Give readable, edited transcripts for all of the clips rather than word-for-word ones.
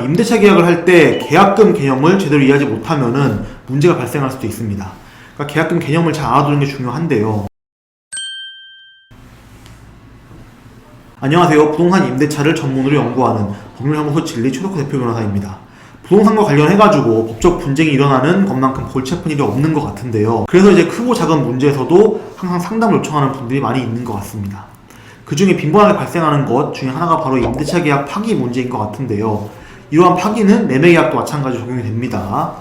임대차 계약을 할 때 계약금 개념을 제대로 이해하지 못하면은 문제가 발생할 수도 있습니다. 그러니까 계약금 개념을 잘 알아두는 게 중요한데요. 안녕하세요. 부동산 임대차를 전문으로 연구하는 법률사무소 진리 최덕호 대표 변호사입니다. 부동산과 관련해가지고 법적 분쟁이 일어나는 것만큼 골치 아픈 일이 없는 것 같은데요. 그래서 이제 크고 작은 문제에서도 항상 상담을 요청하는 분들이 많이 있는 것 같습니다. 그 중에 빈번하게 발생하는 것 중에 하나가 바로 임대차 계약 파기 문제인 것 같은데요. 이러한 파기는 매매 계약도 마찬가지로 적용이 됩니다.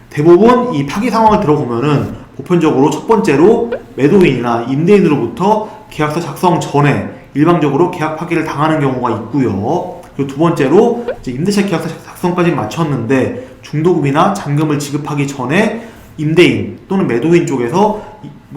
대부분 이 파기 상황을 들어보면은 보편적으로 첫 번째로 매도인이나 임대인으로부터 계약서 작성 전에 일방적으로 계약 파기를 당하는 경우가 있고요. 그리고 두 번째로 이제 임대차 계약서 작성까지 마쳤는데 중도금이나 잔금을 지급하기 전에 임대인 또는 매도인 쪽에서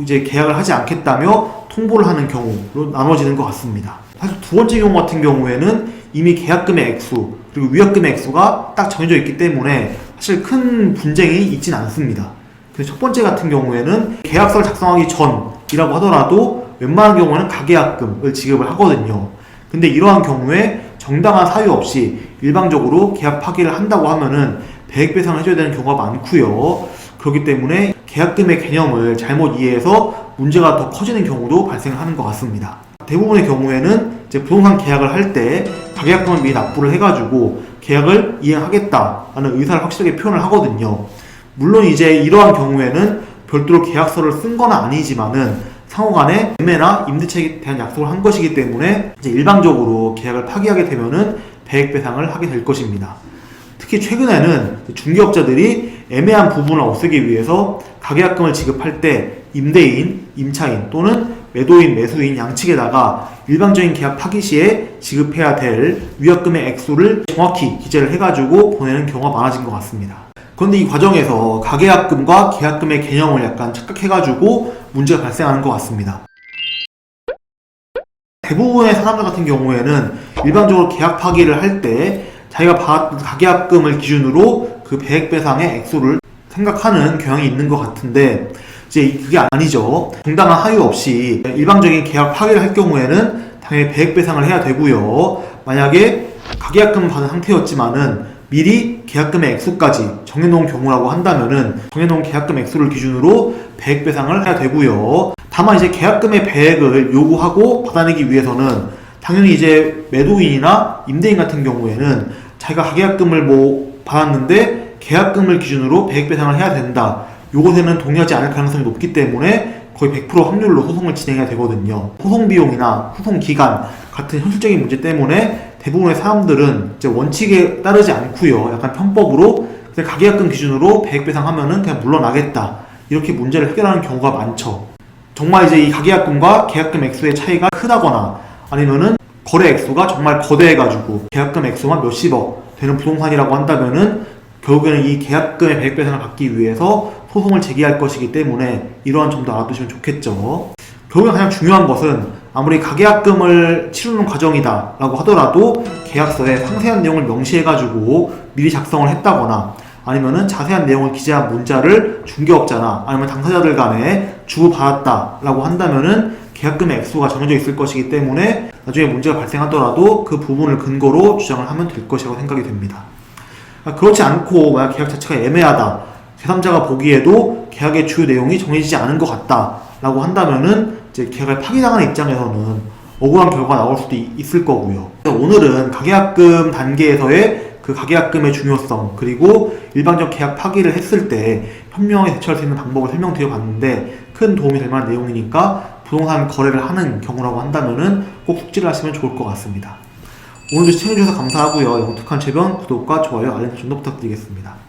이제 계약을 하지 않겠다며 통보를 하는 경우로 나눠지는 것 같습니다. 사실 두 번째 경우 같은 경우에는 이미 계약금의 액수 그리고 위약금의 액수가 딱 정해져 있기 때문에 사실 큰 분쟁이 있진 않습니다. 그래서 첫 번째 같은 경우에는 계약서를 작성하기 전이라고 하더라도 웬만한 경우에는 가계약금을 지급을 하거든요. 근데 이러한 경우에 정당한 사유 없이 일방적으로 계약 파기를 한다고 하면은 배액배상을 해줘야 되는 경우가 많고요. 그렇기 때문에 계약금의 개념을 잘못 이해해서 문제가 더 커지는 경우도 발생하는 것 같습니다. 대부분의 경우에는 이제 부동산 계약을 할 때 가계약금을 미리 납부를 해가지고 계약을 이행하겠다라는 의사를 확실하게 표현을 하거든요. 물론 이제 이러한 경우에는 별도로 계약서를 쓴 건 아니지만은 상호간에 매매나 임대차에 대한 약속을 한 것이기 때문에 이제 일방적으로 계약을 파기하게 되면은 배액배상을 하게 될 것입니다. 특히 최근에는 중개업자들이 애매한 부분을 없애기 위해서 가계약금을 지급할 때 임대인, 임차인 또는 매도인, 매수인 양측에다가 일방적인 계약 파기 시에 지급해야 될 위약금의 액수를 정확히 기재를 해가지고 보내는 경우가 많아진 것 같습니다. 그런데 이 과정에서 가계약금과 계약금의 개념을 약간 착각해가지고 문제가 발생하는 것 같습니다. 대부분의 사람들 같은 경우에는 일반적으로 계약 파기를 할 때 자기가 받은 가계약금을 기준으로 그 배액배상의 액수를 생각하는 경향이 있는 것 같은데 이제 그게 아니죠. 정당한 사유 없이 일방적인 계약 파기를 할 경우에는 당연히 배액배상을 해야 되고요. 만약에 가계약금 받은 상태였지만은 미리 계약금의 액수까지 정해놓은 경우라고 한다면은 정해놓은 계약금 액수를 기준으로 배액배상을 해야 되고요. 다만 이제 계약금의 배액을 요구하고 받아내기 위해서는 당연히 이제 매도인이나 임대인 같은 경우에는 자기가 가계약금을 받았는데 계약금을 기준으로 배액배상을 해야 된다. 요것에는 동의하지 않을 가능성이 높기 때문에 거의 100% 확률로 소송을 진행해야 되거든요. 소송 비용이나 소송 기간 같은 현실적인 문제 때문에 대부분의 사람들은 이제 원칙에 따르지 않고요. 약간 편법으로 그냥 가계약금 기준으로 배액배상하면은 그냥 물러나겠다. 이렇게 문제를 해결하는 경우가 많죠. 정말 이제 이 가계약금과 계약금 액수의 차이가 크다거나 아니면은 거래 액수가 정말 거대해가지고 계약금 액수만 몇십억 되는 부동산이라고 한다면은 결국에는 이 계약금의 배액배상을 받기 위해서 소송을 제기할 것이기 때문에 이러한 점도 알아두시면 좋겠죠. 결국에 가장 중요한 것은 아무리 가계약금을 치르는 과정이다 라고 하더라도 계약서에 상세한 내용을 명시해가지고 미리 작성을 했다거나 아니면은 자세한 내용을 기재한 문자를 중개업자나 아니면 당사자들 간에 주고받았다 라고 한다면은 계약금의 액수가 정해져 있을 것이기 때문에 나중에 문제가 발생하더라도 그 부분을 근거로 주장을 하면 될 것이라고 생각이 됩니다. 그렇지 않고 만약 계약 자체가 애매하다, 제3자가 보기에도 계약의 주요 내용이 정해지지 않은 것 같다 라고 한다면은 이제 계약을 파기당하는 입장에서는 억울한 결과가 나올 수도 있을 거고요. 오늘은 가계약금 단계에서의 그 가계약금의 중요성 그리고 일방적 계약 파기를 했을 때 현명하게 대처할 수 있는 방법을 설명드려 봤는데 큰 도움이 될 만한 내용이니까 부동산 거래를 하는 경우라고 한다면은 꼭 숙지를 하시면 좋을 것 같습니다. 오늘도 시청해주셔서 감사하고요. 영특한 최변 구독과 좋아요, 알림 설정도 부탁드리겠습니다.